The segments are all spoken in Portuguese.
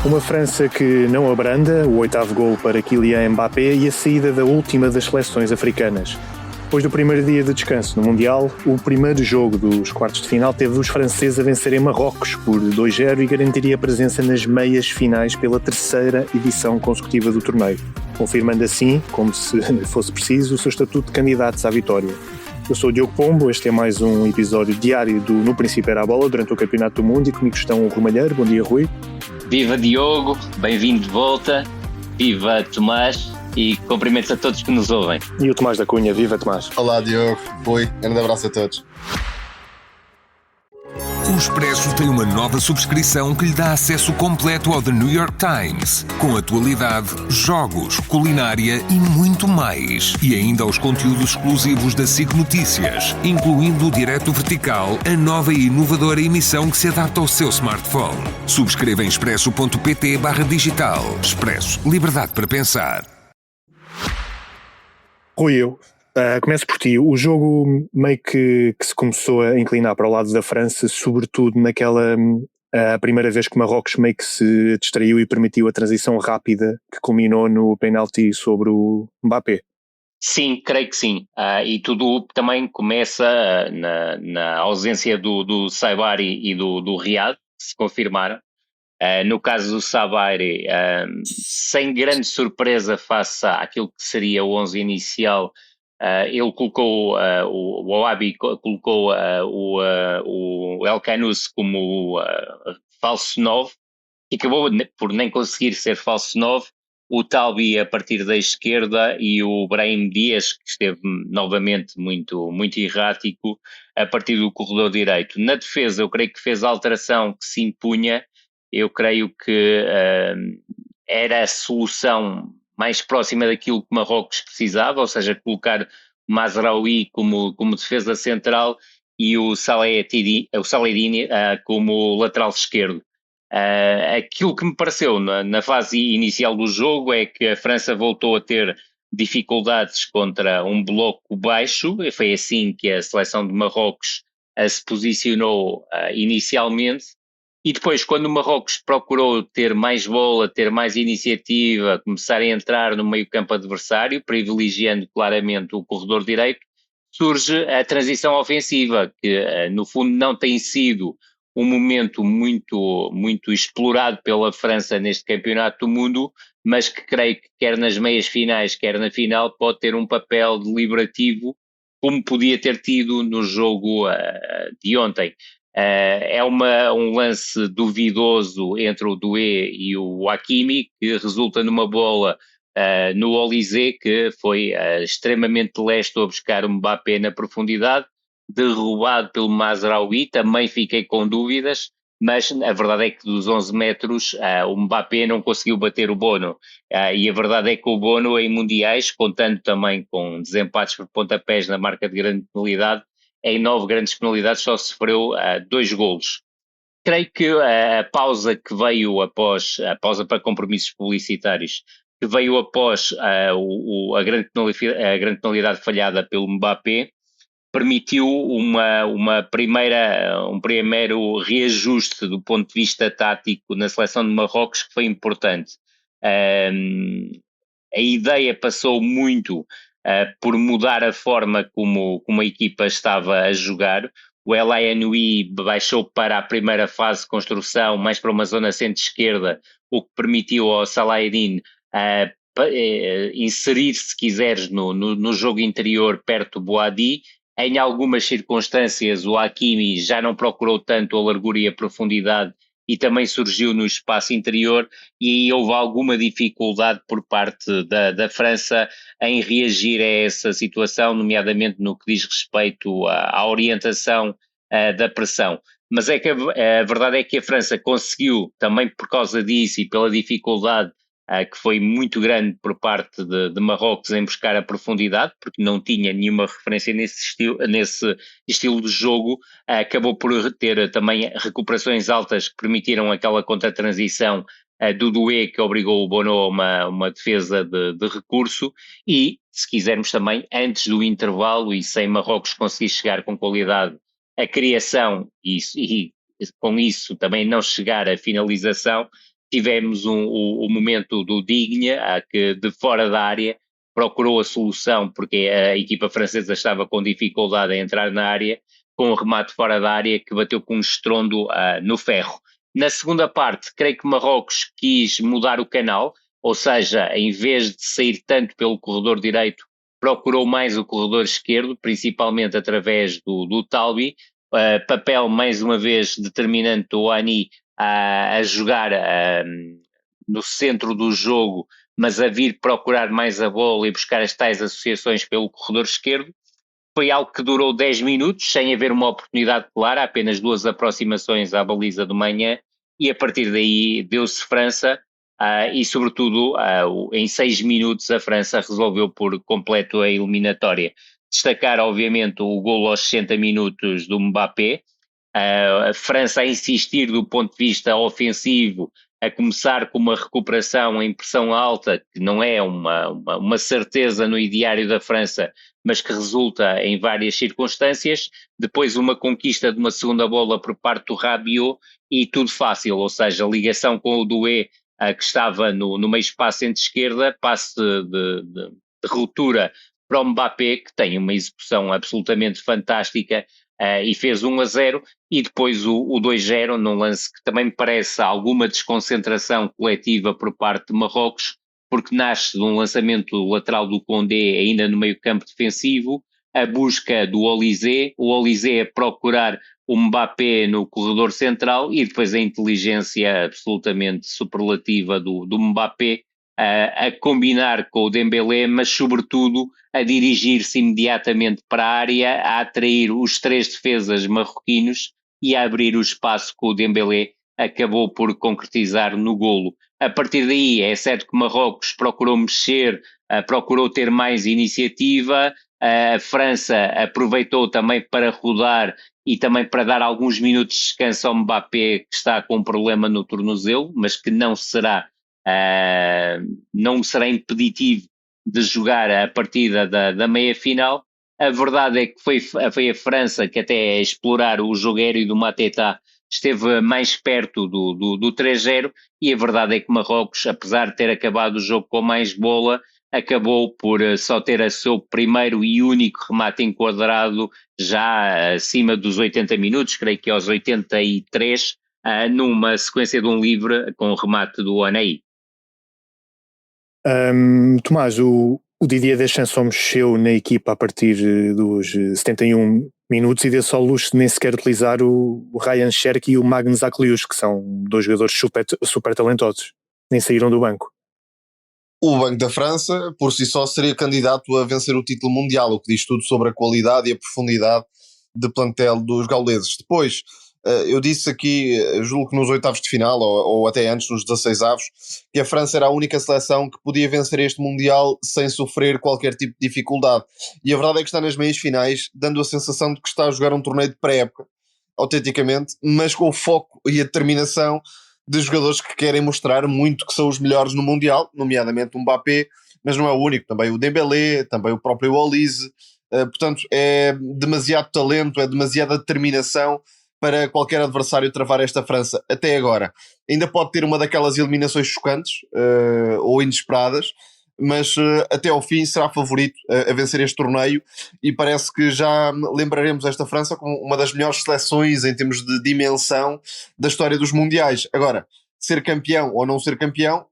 Uma França que não abranda, o 8º gol para Kylian Mbappé e a saída da última das seleções africanas. Depois do primeiro dia de descanso no Mundial, o primeiro jogo dos quartos de final teve os franceses a vencerem Marrocos por 2-0 e garantiria a presença nas meias finais pela terceira edição consecutiva do torneio, confirmando assim, como se fosse preciso, o seu estatuto de candidatos à vitória. Eu sou o Diogo Pombo, este é mais um episódio diário do No Princípio Era a Bola durante o Campeonato do Mundo e comigo estão o Rui Malheiro. Bom dia, Rui. Viva Diogo, bem-vindo de volta, viva Tomás e cumprimentos a todos que nos ouvem. E o Tomás da Cunha, viva Tomás. Olá Diogo, Rui, grande abraço a todos. O Expresso tem uma nova subscrição que lhe dá acesso completo ao The New York Times, com atualidade, jogos, culinária e muito mais. E ainda aos conteúdos exclusivos da SIC Notícias, incluindo o Direto Vertical, a nova e inovadora emissão que se adapta ao seu smartphone. Subscreva em expresso.pt/digital. Expresso. Liberdade para pensar. Rui, eu começo por ti. O jogo meio que se começou a inclinar para o lado da França, sobretudo naquela a primeira vez que Marrocos meio que se distraiu e permitiu a transição rápida que culminou no penalti sobre o Mbappé. Sim, creio que sim. E tudo também começa na ausência do Saibari e do Riad, que se confirmaram. No caso do Saibari, sem grande surpresa face àquilo que seria o 11 inicial, ele colocou, o Ouabi colocou o El Khanous como falso 9 e acabou por nem conseguir ser falso 9. O Talbi a partir da esquerda e o Brahim Dias, que esteve novamente muito, muito errático, a partir do corredor direito. Na defesa, eu creio que fez a alteração que se impunha. Eu creio que era a solução mais próxima daquilo que Marrocos precisava, ou seja, colocar o Mazraoui como defesa central e o Saladini como lateral esquerdo. Aquilo que me pareceu na fase inicial do jogo é que a França voltou a ter dificuldades contra um bloco baixo, e foi assim que a seleção de Marrocos se posicionou inicialmente. E depois, quando o Marrocos procurou ter mais bola, ter mais iniciativa, começar a entrar no meio-campo adversário, privilegiando claramente o corredor direito, surge a transição ofensiva, que no fundo não tem sido um momento muito, muito explorado pela França neste Campeonato do Mundo, mas que creio que quer nas meias finais, quer na final, pode ter um papel deliberativo, como podia ter tido no jogo de ontem. É um lance duvidoso entre o Doué e o Hakimi, que resulta numa bola no Olysée, que foi extremamente lesto a buscar o Mbappé na profundidade, derrubado pelo Mazraoui. Também fiquei com dúvidas, mas a verdade é que dos 11 metros o Mbappé não conseguiu bater o Bono, e a verdade é que o Bono em mundiais, contando também com desempates por pontapés na marca de grande penalidade, em 9 grandes penalidades só sofreu 2 golos. Creio que a pausa que veio após, a pausa para compromissos publicitários, que veio após a grande penalidade falhada pelo Mbappé, permitiu um primeiro reajuste do ponto de vista tático na seleção de Marrocos, que foi importante. A ideia passou muito por mudar a forma como a equipa estava a jogar. O El Ainoui baixou para a primeira fase de construção, mais para uma zona centro-esquerda, o que permitiu ao Saladin inserir-se, se quiseres, no jogo interior perto do Boadi. Em algumas circunstâncias o Hakimi já não procurou tanto a largura e a profundidade e também surgiu no espaço interior, e aí houve alguma dificuldade por parte da França em reagir a essa situação, nomeadamente no que diz respeito à orientação da pressão. Mas é que a verdade é que a França conseguiu, também por causa disso e pela dificuldade que foi muito grande por parte de Marrocos em buscar a profundidade, porque não tinha nenhuma referência nesse estilo de jogo, acabou por ter também recuperações altas que permitiram aquela contra-transição do Doué, que obrigou o Bono a uma defesa de recurso, e, se quisermos também, antes do intervalo e sem Marrocos conseguir chegar com qualidade à criação e com isso também não chegar à finalização, tivemos o momento do Digne, que de fora da área procurou a solução, porque a equipa francesa estava com dificuldade em entrar na área, com um remate fora da área que bateu com um estrondo no ferro. Na segunda parte, creio que Marrocos quis mudar o canal, ou seja, em vez de sair tanto pelo corredor direito, procurou mais o corredor esquerdo, principalmente através do Talbi, papel mais uma vez determinante do Ani a jogar no centro do jogo, mas a vir procurar mais a bola e buscar as tais associações pelo corredor esquerdo. Foi algo que durou 10 minutos, sem haver uma oportunidade clara, apenas 2 aproximações à baliza do Manhã, e a partir daí deu-se França, e sobretudo em 6 minutos a França resolveu por completo a eliminatória. Destacar obviamente o golo aos 60 minutos do Mbappé, a França a insistir do ponto de vista ofensivo, a começar com uma recuperação em pressão alta, que não é uma certeza no ideário da França, mas que resulta em várias circunstâncias, depois uma conquista de uma segunda bola por parte do Rabiot e tudo fácil, ou seja, ligação com o Doué, que estava no meio espaço entre esquerda, passe de ruptura para o Mbappé, que tem uma execução absolutamente fantástica, e fez 1-0, e depois o 2-0, num lance que também me parece alguma desconcentração coletiva por parte de Marrocos, porque nasce de um lançamento lateral do Condé ainda no meio campo defensivo, a busca do Olysée, o Olysée a procurar o Mbappé no corredor central e depois a inteligência absolutamente superlativa do Mbappé a combinar com o Dembélé, mas sobretudo a dirigir-se imediatamente para a área, a atrair os 3 defesas marroquinos e a abrir o espaço com o Dembélé, acabou por concretizar no golo. A partir daí é certo que Marrocos procurou mexer, procurou ter mais iniciativa, a França aproveitou também para rodar e também para dar alguns minutos de descanso ao Mbappé, que está com um problema no tornozelo, mas que não será impeditivo de jogar a partida da meia-final. A verdade é que foi a França que até a explorar o jogo aéreo do Mateta esteve mais perto do 3-0, e a verdade é que Marrocos, apesar de ter acabado o jogo com mais bola, acabou por só ter o seu primeiro e único remate enquadrado já acima dos 80 minutos, creio que aos 83, numa sequência de um livre com o remate do Anaí. Tomás, o Didier Deschamps só mexeu na equipa a partir dos 71 minutos e deu-se ao luxo de nem sequer utilizar o Ryan Cherki e o Magnus Aklius, que são 2 jogadores super talentosos, nem saíram do banco. O Banco da França, por si só, seria candidato a vencer o título mundial, o que diz tudo sobre a qualidade e a profundidade de plantel dos gauleses. Depois, eu disse aqui, julgo que nos oitavos de final, ou até antes, nos 16avos, que a França era a única seleção que podia vencer este Mundial sem sofrer qualquer tipo de dificuldade. E a verdade é que está nas meias finais, dando a sensação de que está a jogar um torneio de pré-época, autenticamente, mas com o foco e a determinação de jogadores que querem mostrar muito que são os melhores no Mundial, nomeadamente o Mbappé, mas não é o único, também o Dembélé, também o próprio Olise. Portanto, é demasiado talento, é demasiada determinação para qualquer adversário travar esta França até agora. Ainda pode ter uma daquelas eliminações chocantes ou inesperadas, mas até ao fim será favorito a vencer este torneio, e parece que já lembraremos esta França como uma das melhores seleções em termos de dimensão da história dos mundiais. Agora, ser campeão ou não ser campeão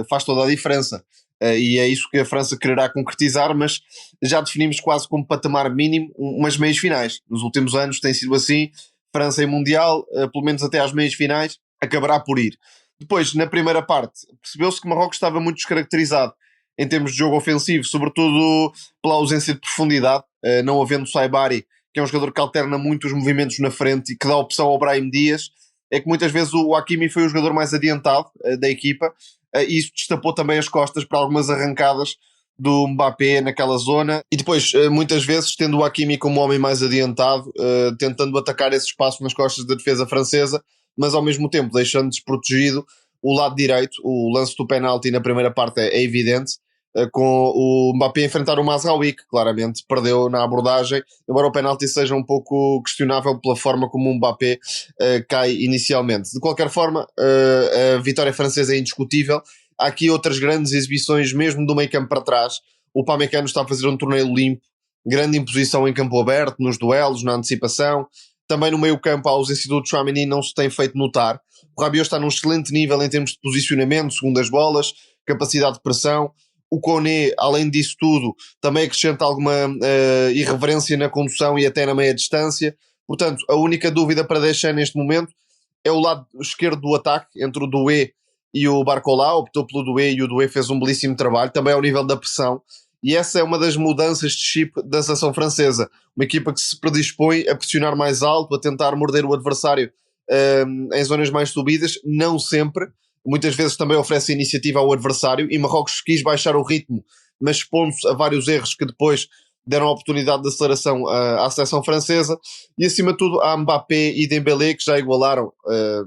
faz toda a diferença, e é isso que a França quererá concretizar, mas já definimos quase como patamar mínimo umas meias finais. Nos últimos anos tem sido assim, França em mundial, pelo menos até às meias finais, acabará por ir. Depois, na primeira parte, percebeu-se que Marrocos estava muito descaracterizado em termos de jogo ofensivo, sobretudo pela ausência de profundidade, não havendo Saibari, que é um jogador que alterna muito os movimentos na frente e que dá opção ao Brahim Dias. É que muitas vezes o Hakimi foi o jogador mais adiantado da equipa, e isso destapou também as costas para algumas arrancadas do Mbappé naquela zona, e depois muitas vezes tendo o Hakimi como homem mais adiantado, tentando atacar esse espaço nas costas da defesa francesa, mas ao mesmo tempo deixando desprotegido o lado direito. O lance do penalti na primeira parte é evidente, com o Mbappé a enfrentar o Mazraoui, que claramente perdeu na abordagem, embora o penalti seja um pouco questionável pela forma como o Mbappé cai inicialmente. De qualquer forma, a vitória francesa é indiscutível. Há aqui outras grandes exibições, mesmo do meio campo para trás. O Pamecano está a fazer um torneio limpo, grande imposição em campo aberto, nos duelos, na antecipação. Também no meio campo a ausência do Tchouaméni não se tem feito notar. O Rabiot está num excelente nível em termos de posicionamento, segundas bolas, capacidade de pressão. O Koné, além disso tudo, também acrescenta alguma irreverência na condução e até na meia distância. Portanto, a única dúvida para deixar neste momento é o lado esquerdo do ataque, entre o Doué e o Barcola. Optou pelo Doué e o Doué fez um belíssimo trabalho, também ao nível da pressão. E essa é uma das mudanças de chip da seleção francesa. Uma equipa que se predispõe a pressionar mais alto, a tentar morder o adversário em zonas mais subidas, não sempre. Muitas vezes também oferece iniciativa ao adversário, e Marrocos quis baixar o ritmo, mas expondo-se a vários erros que depois deram a oportunidade de aceleração à seleção francesa. E acima de tudo há Mbappé e Dembélé, que já igualaram,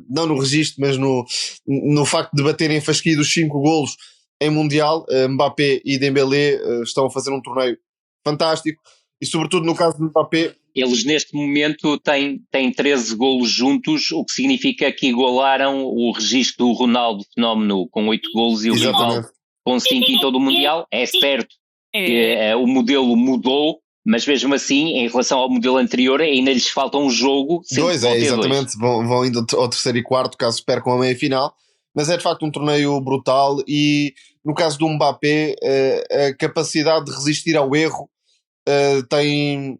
não no registro, mas no facto de baterem fasquia dos 5 golos em Mundial. Mbappé e Dembélé estão a fazer um torneio fantástico, e sobretudo no caso de Mbappé, eles neste momento têm 13 golos juntos, o que significa que igualaram o registro do Ronaldo Fenómeno com 8 golos e o Rivaldo com 5 em todo o Mundial. É certo que o modelo mudou, mas mesmo assim, em relação ao modelo anterior, ainda lhes falta um jogo. Exatamente, vão indo ao terceiro e quarto, caso percam a meia-final. Mas é de facto um torneio brutal, e no caso do Mbappé, a capacidade de resistir ao erro tem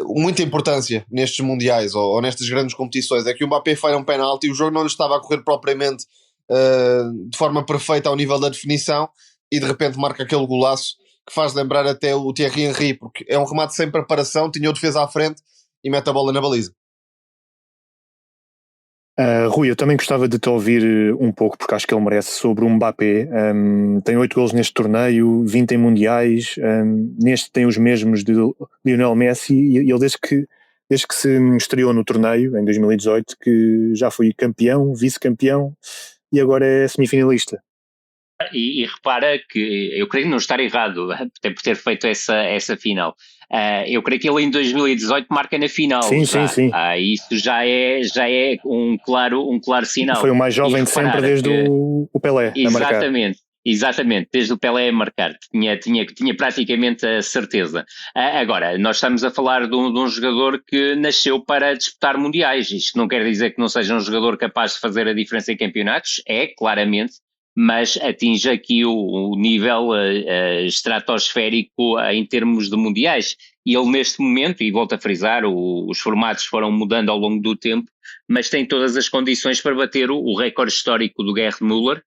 muita importância nestes mundiais ou nestas grandes competições. É que o Mbappé falha um penalti e o jogo não lhe estava a correr propriamente de forma perfeita ao nível da definição, e de repente marca aquele golaço que faz lembrar até o Thierry Henry, porque é um remate sem preparação, tinha o defesa à frente e mete a bola na baliza. Rui, eu também gostava de te ouvir um pouco, porque acho que ele merece, sobre o Mbappé. Tem 8 golos neste torneio, 20 em mundiais, neste tem os mesmos de Lionel Messi, e ele desde que se estreou no torneio, em 2018, que já foi campeão, vice-campeão, e agora é semifinalista. E repara que eu creio não estar errado, até por ter feito essa final. Eu creio que ele em 2018 marca na final. Sim. Isso já é um claro sinal. Foi o mais jovem de sempre desde o Pelé a marcar. Exatamente, desde o Pelé a marcar, tinha praticamente a certeza. Agora, nós estamos a falar de um jogador que nasceu para disputar mundiais. Isto não quer dizer que não seja um jogador capaz de fazer a diferença em campeonatos, claramente, mas atinge aqui o nível estratosférico em termos de mundiais. E ele neste momento, e volto a frisar, os formatos foram mudando ao longo do tempo, mas tem todas as condições para bater o recorde histórico do Gerd Müller.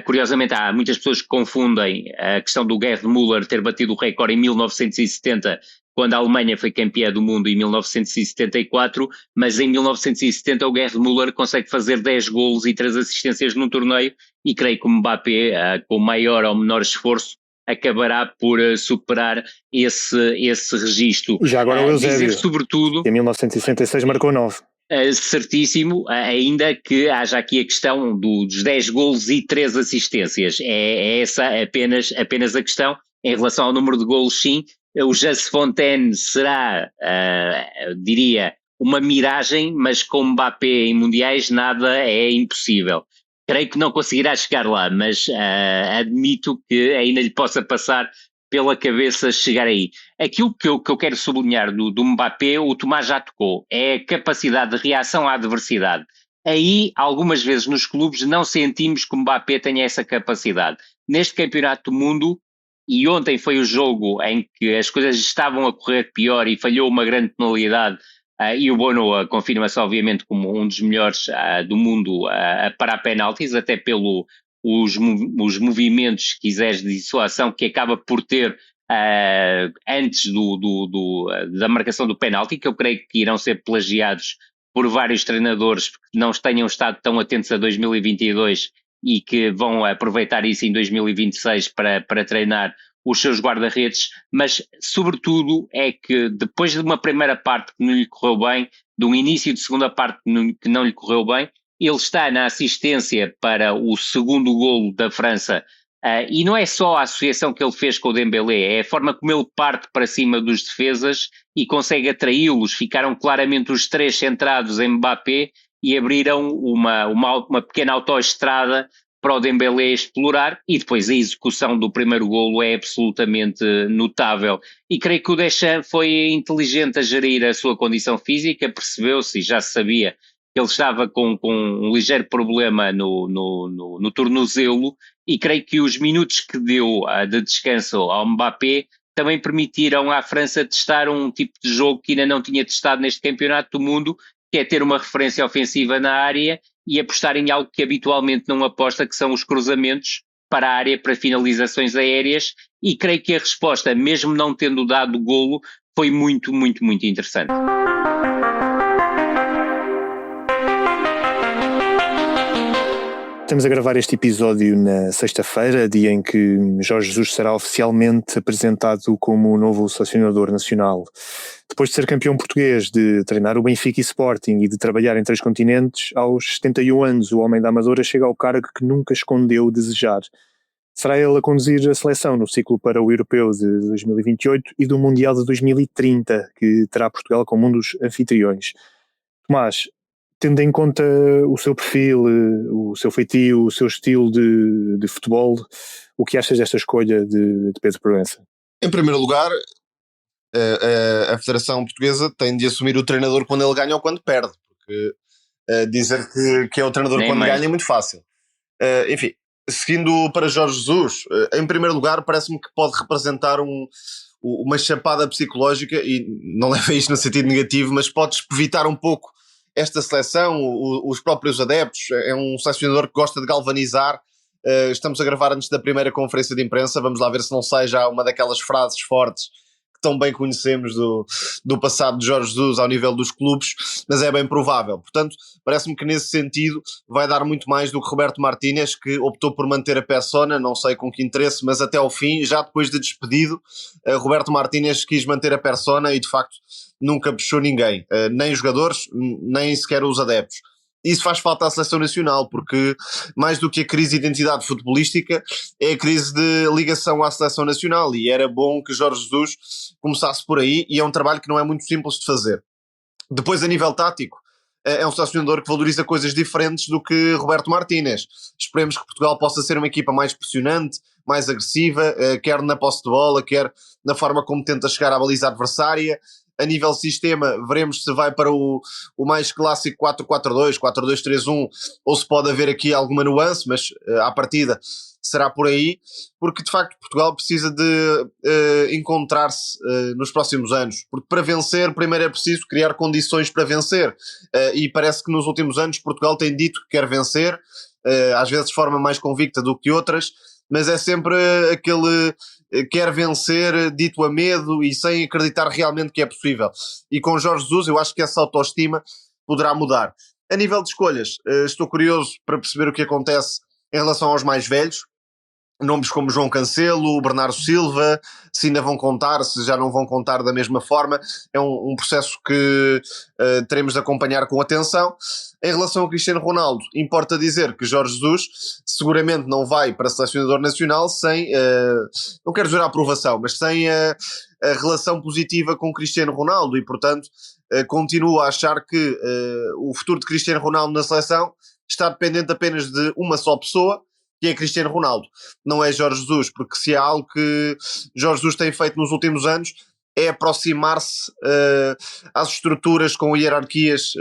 Curiosamente, há muitas pessoas que confundem a questão do Gerd Müller ter batido o recorde em 1970, quando a Alemanha foi campeã do mundo em 1974, mas em 1970 o Gerd Müller consegue fazer 10 golos e 3 assistências num torneio, e creio que o Mbappé, com maior ou menor esforço, acabará por superar esse registro. Já agora o Eusébio, sobretudo, em 1966 marcou 9. Certíssimo, ainda que haja aqui a questão dos 10 golos e 3 assistências. É essa apenas a questão. Em relação ao número de golos, sim, o Just Fontaine será, diria, uma miragem, mas com Mbappé em mundiais nada é impossível. Creio que não conseguirá chegar lá, mas admito que ainda lhe possa passar pela cabeça chegar aí. Aquilo que eu quero sublinhar do Mbappé, o Tomás já tocou, é a capacidade de reação à adversidade. Aí, algumas vezes nos clubes, não sentimos que o Mbappé tenha essa capacidade. Neste campeonato do mundo, e ontem foi o jogo em que as coisas estavam a correr pior e falhou uma grande penalidade, e o Bono confirma-se obviamente como um dos melhores do mundo para penaltis, até pelo os movimentos, se quiseres, de dissuasão que acaba por ter antes da marcação do penalti, que eu creio que irão ser plagiados por vários treinadores que não tenham estado tão atentos a 2022 e que vão aproveitar isso em 2026 para treinar os seus guarda-redes, mas sobretudo é que depois de uma primeira parte que não lhe correu bem, de um início de segunda parte que não lhe correu bem, ele está na assistência para o segundo golo da França E não é só a associação que ele fez com o Dembélé, é a forma como ele parte para cima dos defesas e consegue atraí-los. Ficaram claramente os três centrados em Mbappé e abriram uma pequena autoestrada para o Dembélé explorar, e depois a execução do primeiro golo é absolutamente notável. E creio que o Deschamps foi inteligente a gerir a sua condição física, percebeu-se e já se sabia que ele estava com um ligeiro problema no tornozelo, e creio que os minutos que deu de descanso ao Mbappé também permitiram à França testar um tipo de jogo que ainda não tinha testado neste campeonato do mundo, que é ter uma referência ofensiva na área e apostar em algo que habitualmente não aposta, que são os cruzamentos para a área, para finalizações aéreas, e creio que a resposta, mesmo não tendo dado golo, foi muito, muito, muito interessante. Estamos a gravar este episódio na sexta-feira, dia em que Jorge Jesus será oficialmente apresentado como o novo selecionador nacional. Depois de ser campeão português, de treinar o Benfica e Sporting e de trabalhar em 3 continentes, aos 71 anos o homem da Amadora chega ao cargo que nunca escondeu desejar. Será ele a conduzir a seleção no ciclo para o Europeu de 2028 e do Mundial de 2030, que terá Portugal como um dos anfitriões. Tomás, tendo em conta o seu perfil, o seu feitio, o seu estilo de futebol, o que achas desta escolha de Pedro Proença? Em primeiro lugar, a Federação Portuguesa tem de assumir o treinador quando ele ganha ou quando perde, porque dizer que é o treinador quando ganha é muito fácil. Enfim, seguindo para Jorge Jesus, em primeiro lugar parece-me que pode representar uma chapada psicológica, e não leva isto no sentido negativo, mas pode evitar um pouco esta seleção, os próprios adeptos. É um selecionador que gosta de galvanizar. Estamos a gravar antes da primeira conferência de imprensa, vamos lá ver se não sai já uma daquelas frases fortes que tão bem conhecemos do passado de Jorge Jesus ao nível dos clubes, mas é bem provável. Portanto, parece-me que nesse sentido vai dar muito mais do que Roberto Martínez, que optou por manter a persona, não sei com que interesse, mas até ao fim, já depois de despedido, Roberto Martínez quis manter a persona e de facto nunca puxou ninguém, nem os jogadores, nem sequer os adeptos. Isso faz falta à seleção nacional, porque mais do que a crise de identidade futebolística é a crise de ligação à seleção nacional, e era bom que Jorge Jesus começasse por aí, e é um trabalho que não é muito simples de fazer. Depois, a nível tático, é um selecionador que valoriza coisas diferentes do que Roberto Martínez. Esperemos que Portugal possa ser uma equipa mais pressionante, mais agressiva, quer na posse de bola, quer na forma como tenta chegar à baliza adversária. A nível sistema, veremos se vai para o mais clássico 4-4-2, 4-2-3-1, ou se pode haver aqui alguma nuance, mas à partida será por aí, porque de facto Portugal precisa de encontrar-se nos próximos anos, porque para vencer primeiro é preciso criar condições para vencer, e parece que nos últimos anos Portugal tem dito que quer vencer, às vezes de forma mais convicta do que outras, mas é sempre aquele quer vencer dito a medo e sem acreditar realmente que é possível. E com Jorge Jesus eu acho que essa autoestima poderá mudar. A nível de escolhas, estou curioso para perceber o que acontece em relação aos mais velhos. Nomes como João Cancelo, Bernardo Silva, se ainda vão contar, se já não vão contar da mesma forma, é um processo que teremos de acompanhar com atenção. Em relação ao Cristiano Ronaldo, importa dizer que Jorge Jesus seguramente não vai para selecionador nacional sem, não quero dizer a aprovação, mas sem a relação positiva com Cristiano Ronaldo, e portanto continuo a achar que o futuro de Cristiano Ronaldo na seleção está dependente apenas de uma só pessoa, que é Cristiano Ronaldo, não é Jorge Jesus, porque se há algo que Jorge Jesus tem feito nos últimos anos é aproximar-se às estruturas com hierarquias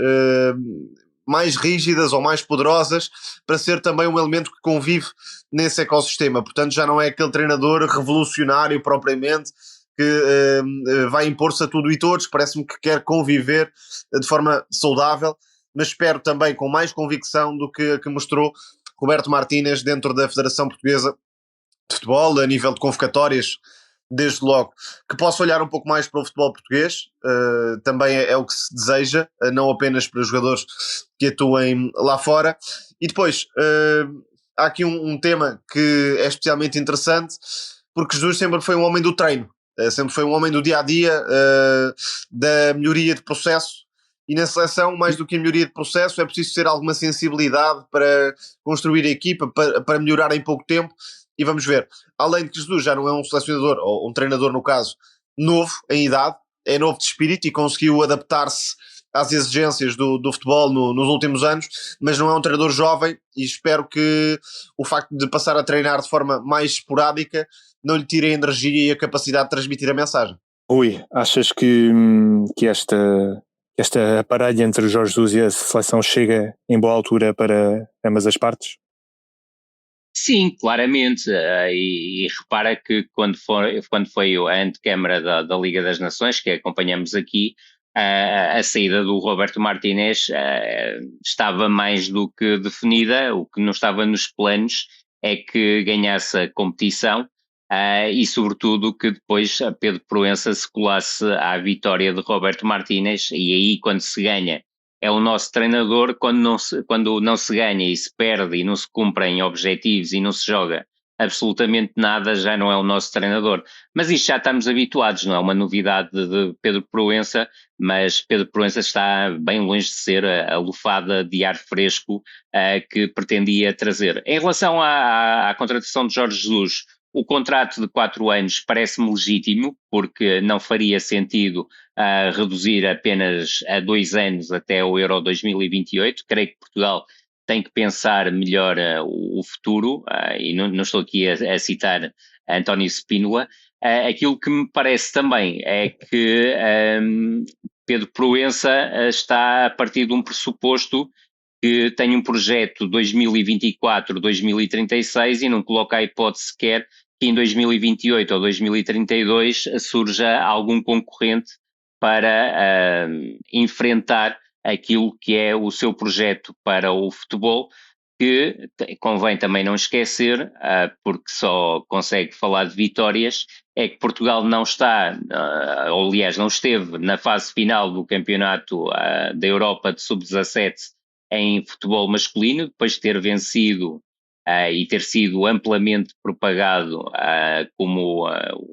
mais rígidas ou mais poderosas, para ser também um elemento que convive nesse ecossistema. Portanto, já não é aquele treinador revolucionário propriamente que vai impor-se a tudo e todos. Parece-me que quer conviver de forma saudável, mas espero também com mais convicção do que mostrou Roberto Martínez dentro da Federação Portuguesa de Futebol, a nível de convocatórias, desde logo, que possa olhar um pouco mais para o futebol português, também é o que se deseja, não apenas para os jogadores que atuem lá fora. E depois, há aqui um tema que é especialmente interessante, porque Jesus sempre foi um homem do treino, sempre foi um homem do dia-a-dia, da melhoria de processo. E na seleção, mais do que a melhoria de processo, é preciso ter alguma sensibilidade para construir a equipa, para melhorar em pouco tempo. e vamos ver. Além de que Jesus já não é um selecionador, ou um treinador no caso, novo em idade, é novo de espírito e conseguiu adaptar-se às exigências do futebol nos últimos anos, mas não é um treinador jovem e espero que o facto de passar a treinar de forma mais esporádica não lhe tire a energia e a capacidade de transmitir a mensagem. Rui, achas que esta aparelha entre o Jorge Jesus e a seleção chega em boa altura para ambas as partes? Sim, claramente, e repara que quando foi a antecâmara da Liga das Nações, que acompanhamos aqui, a saída do Roberto Martínez estava mais do que definida. O que não estava nos planos é que ganhasse a competição e sobretudo que depois a Pedro Proença se colasse à vitória de Roberto Martínez, e aí quando se ganha é o nosso treinador, quando não se ganha e se perde e não se cumprem objetivos e não se joga absolutamente nada, já não é o nosso treinador. Mas isto já estamos habituados, não é uma novidade de Pedro Proença, mas Pedro Proença está bem longe de ser a lufada de ar fresco que pretendia trazer. Em relação à contratação de Jorge Jesus, o contrato de 4 anos parece-me legítimo, porque não faria sentido reduzir apenas a 2 anos até o Euro 2028. Creio que Portugal tem que pensar melhor o futuro, e não estou aqui a citar António Spínola. Aquilo que me parece também é que Pedro Proença está a partir de um pressuposto que tem um projeto 2024-2036 e não coloca a hipótese sequer que em 2028 ou 2032 surja algum concorrente para enfrentar aquilo que é o seu projeto para o futebol, que convém também não esquecer, porque só consegue falar de vitórias, é que Portugal não está, ou aliás não esteve na fase final do campeonato da Europa de sub-17 em futebol masculino, depois de ter vencido e ter sido amplamente propagado como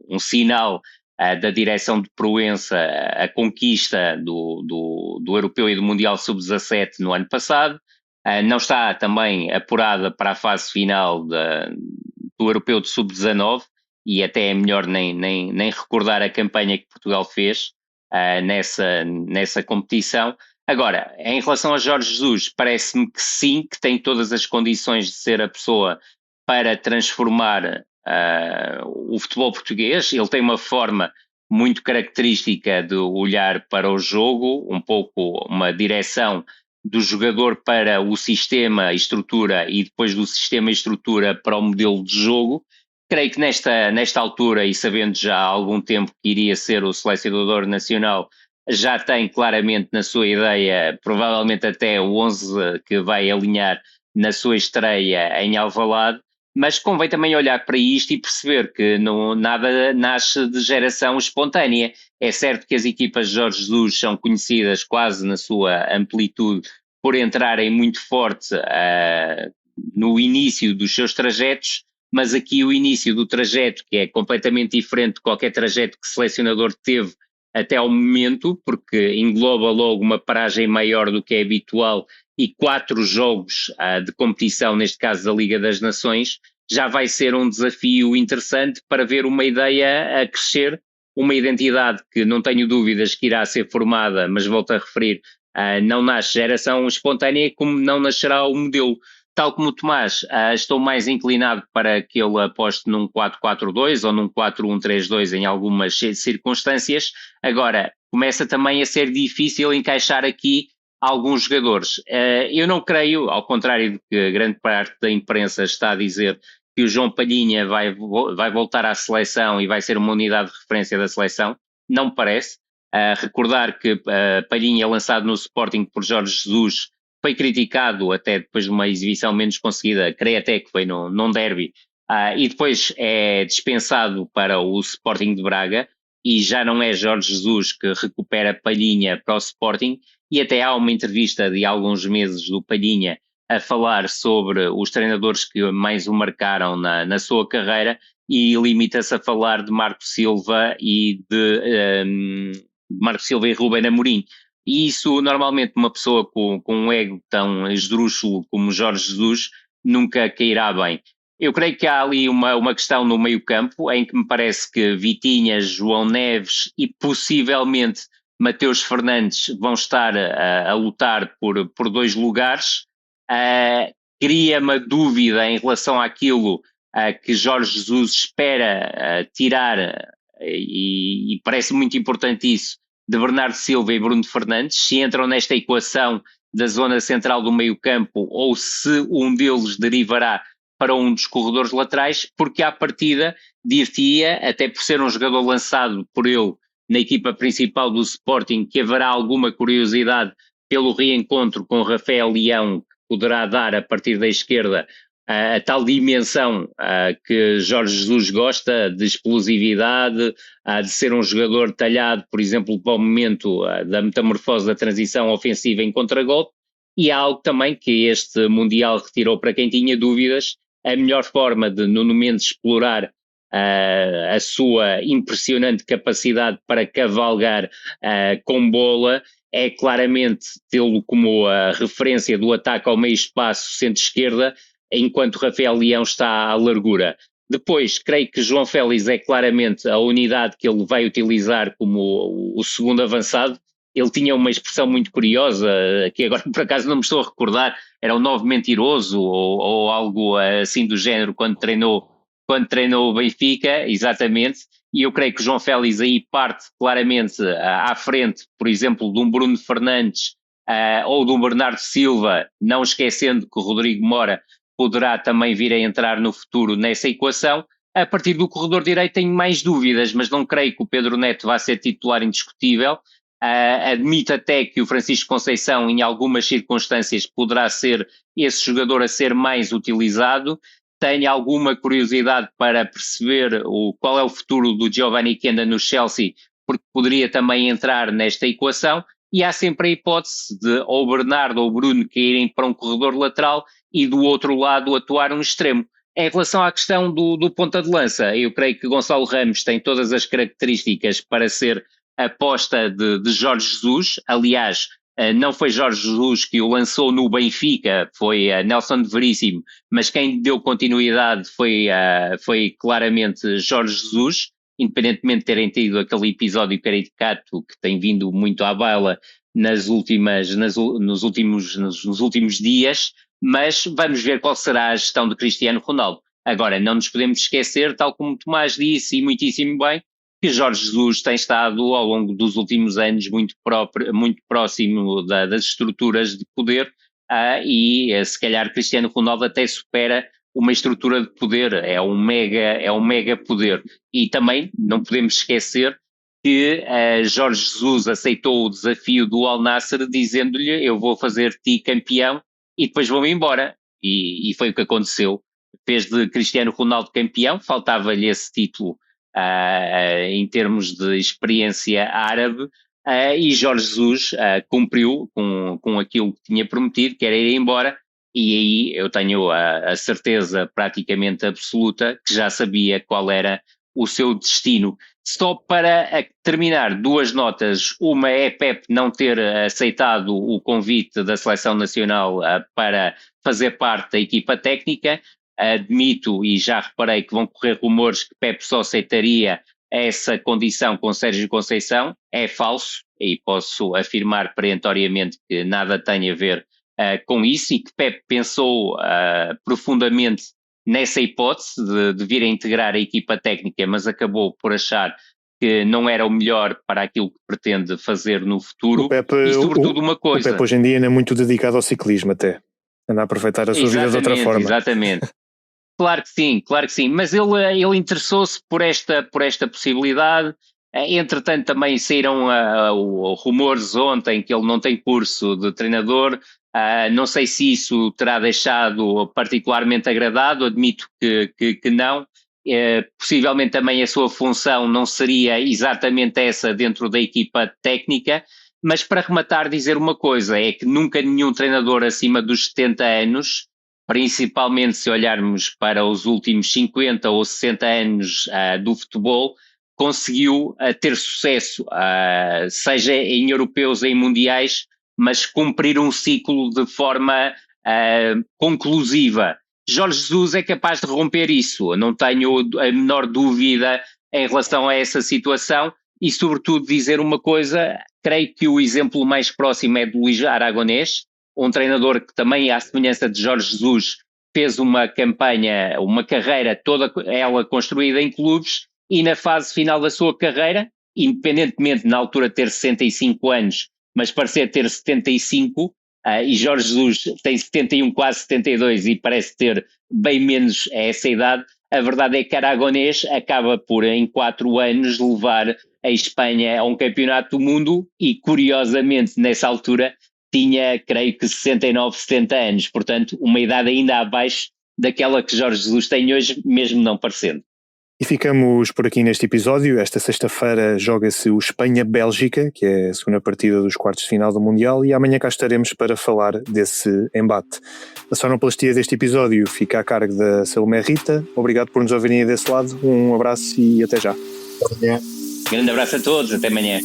um sinal da direção de Proença a conquista do Europeu e do Mundial Sub-17 no ano passado. Não está também apurada para a fase final do Europeu de Sub-19, e até é melhor nem recordar a campanha que Portugal fez nessa competição. Agora, em relação a Jorge Jesus, parece-me que sim, que tem todas as condições de ser a pessoa para transformar o futebol português. Ele tem uma forma muito característica de olhar para o jogo, um pouco uma direção do jogador para o sistema e estrutura e depois do sistema e estrutura para o modelo de jogo. Creio que nesta altura, e sabendo já há algum tempo que iria ser o selecionador nacional, já tem claramente na sua ideia, provavelmente até o 11 que vai alinhar na sua estreia em Alvalade, mas convém também olhar para isto e perceber que nada nasce de geração espontânea. É certo que as equipas de Jorge Jesus são conhecidas quase na sua amplitude por entrarem muito forte no início dos seus trajetos, mas aqui o início do trajeto, que é completamente diferente de qualquer trajeto que o selecionador teve até ao momento, porque engloba logo uma paragem maior do que é habitual e 4 jogos de competição, neste caso da Liga das Nações, já vai ser um desafio interessante para ver uma ideia a crescer, uma identidade que não tenho dúvidas que irá ser formada, mas volto a referir, não nasce geração espontânea, como não nascerá o modelo. Tal como o Tomás, estou mais inclinado para que ele aposte num 4-4-2 ou num 4-1-3-2 em algumas circunstâncias. Agora, começa também a ser difícil encaixar aqui alguns jogadores. Eu não creio, ao contrário do que grande parte da imprensa está a dizer, que o João Palhinha vai voltar à seleção e vai ser uma unidade de referência da seleção. Não me parece. Recordar que Palhinha, lançado no Sporting por Jorge Jesus, foi criticado até depois de uma exibição menos conseguida, creio até que foi num derby, e depois é dispensado para o Sporting de Braga, e já não é Jorge Jesus que recupera Palhinha para o Sporting, e até há uma entrevista de alguns meses do Palhinha a falar sobre os treinadores que mais o marcaram na sua carreira, e limita-se a falar de Marco Silva e Rubén Amorim. E isso, normalmente, uma pessoa com um ego tão esdrúxulo como Jorge Jesus nunca cairá bem. Eu creio que há ali uma questão no meio-campo em que me parece que Vitinha, João Neves e possivelmente Mateus Fernandes vão estar a lutar por 2 lugares. Cria-me a dúvida em relação àquilo que Jorge Jesus espera tirar, e parece muito importante isso, de Bernardo Silva e Bruno Fernandes, se entram nesta equação da zona central do meio-campo ou se um deles derivará para um dos corredores laterais, porque à partida dir-te-ia, até por ser um jogador lançado por ele na equipa principal do Sporting, que haverá alguma curiosidade pelo reencontro com Rafael Leão, que poderá dar a partir da esquerda a tal dimensão que Jorge Jesus gosta, de explosividade, de ser um jogador talhado, por exemplo, para o momento da metamorfose da transição ofensiva em contragolpe, e há algo também que este Mundial retirou para quem tinha dúvidas: a melhor forma de Nuno Mendes explorar a sua impressionante capacidade para cavalgar com bola é claramente tê-lo como a referência do ataque ao meio espaço centro-esquerda, enquanto Rafael Leão está à largura. Depois, creio que João Félix é claramente a unidade que ele vai utilizar como o segundo avançado. Ele tinha uma expressão muito curiosa, que agora por acaso não me estou a recordar, era um 9 mentiroso ou algo assim do género, quando treinou o Benfica, exatamente, e eu creio que o João Félix aí parte claramente à frente, por exemplo, de um Bruno Fernandes ou de um Bernardo Silva, não esquecendo que o Rodrigo Mora poderá também vir a entrar no futuro nessa equação. A partir do corredor direito tenho mais dúvidas, mas não creio que o Pedro Neto vá ser titular indiscutível. Admito até que o Francisco Conceição, em algumas circunstâncias, poderá ser esse jogador a ser mais utilizado. Tenho alguma curiosidade para perceber qual é o futuro do Giovanni Kenda no Chelsea, porque poderia também entrar nesta equação, e há sempre a hipótese de ou Bernardo ou Bruno caírem para um corredor lateral e do outro lado atuar um extremo. Em relação à questão do ponta de lança, eu creio que Gonçalo Ramos tem todas as características para ser a aposta de Jorge Jesus. Aliás, não foi Jorge Jesus que o lançou no Benfica, foi Nelson Veríssimo, mas quem deu continuidade foi claramente Jorge Jesus, independentemente de terem tido aquele episódio caricato que tem vindo muito à baila nos últimos dias, mas vamos ver qual será a gestão de Cristiano Ronaldo. Agora, não nos podemos esquecer, tal como o Tomás disse, e muitíssimo bem, que Jorge Jesus tem estado ao longo dos últimos anos muito próximo das estruturas de poder, e se calhar Cristiano Ronaldo até supera uma estrutura de poder, é um mega poder. E também não podemos esquecer que Jorge Jesus aceitou o desafio do Al Nassr dizendo-lhe: eu vou fazer-te campeão e depois vou-me embora. E foi o que aconteceu. Fez de Cristiano Ronaldo campeão, faltava-lhe esse título em termos de experiência árabe, e Jorge Jesus cumpriu com aquilo que tinha prometido, que era ir embora, e aí eu tenho a certeza praticamente absoluta que já sabia qual era o seu destino. Só para terminar, 2 notas. Uma é Pep não ter aceitado o convite da Seleção Nacional para fazer parte da equipa técnica. Admito e já reparei que vão correr rumores que Pep só aceitaria essa condição com Sérgio Conceição. É falso, e posso afirmar perentoriamente que nada tem a ver com isso, e que Pep pensou profundamente nessa hipótese de vir a integrar a equipa técnica, mas acabou por achar que não era o melhor para aquilo que pretende fazer no futuro. E sobretudo uma coisa... O Pep hoje em dia ainda é muito dedicado ao ciclismo até. Anda a aproveitar a sua vida de outra forma. Exatamente. Claro que sim, mas ele interessou-se por esta possibilidade. Entretanto também saíram rumores ontem que ele não tem curso de treinador. Não sei se isso terá deixado particularmente agradado, admito que não. Possivelmente também a sua função não seria exatamente essa dentro da equipa técnica, mas para rematar dizer uma coisa, é que nunca nenhum treinador acima dos 70 anos, principalmente se olharmos para os últimos 50 ou 60 anos do futebol, conseguiu ter sucesso, seja em europeus ou em mundiais, mas cumprir um ciclo de forma conclusiva. Jorge Jesus é capaz de romper isso, não tenho a menor dúvida em relação a essa situação e, sobretudo, dizer uma coisa, creio que o exemplo mais próximo é de Luís Aragonés, um treinador que também, à semelhança de Jorge Jesus, fez uma campanha, uma carreira toda ela construída em clubes e na fase final da sua carreira, independentemente na altura de ter 65 anos, mas parecer ter 75, e Jorge Jesus tem 71, quase 72 e parece ter bem menos a essa idade, a verdade é que Aragonés acaba por, em 4 anos, levar a Espanha a um campeonato do mundo e, curiosamente, nessa altura, tinha, creio que 69, 70 anos, portanto, uma idade ainda abaixo daquela que Jorge Jesus tem hoje, mesmo não parecendo. E ficamos por aqui neste episódio. Esta sexta-feira joga-se o Espanha-Bélgica, que é a segunda partida dos quartos de final do Mundial, e amanhã cá estaremos para falar desse embate. A sonoplastia deste episódio fica a cargo da Salomé Rita. Obrigado por nos ouvirem desse lado. Um abraço e até já. Grande abraço a todos, até amanhã.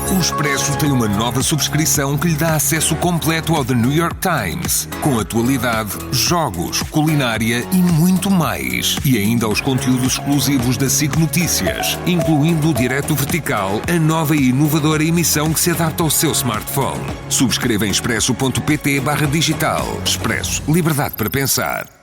O Expresso tem uma nova subscrição que lhe dá acesso completo ao The New York Times, com atualidade, jogos, culinária e muito mais. E ainda aos conteúdos exclusivos da SIC Notícias, incluindo o Direto Vertical, a nova e inovadora emissão que se adapta ao seu smartphone. Subscreva em expresso.pt/digital. Expresso. Liberdade para pensar.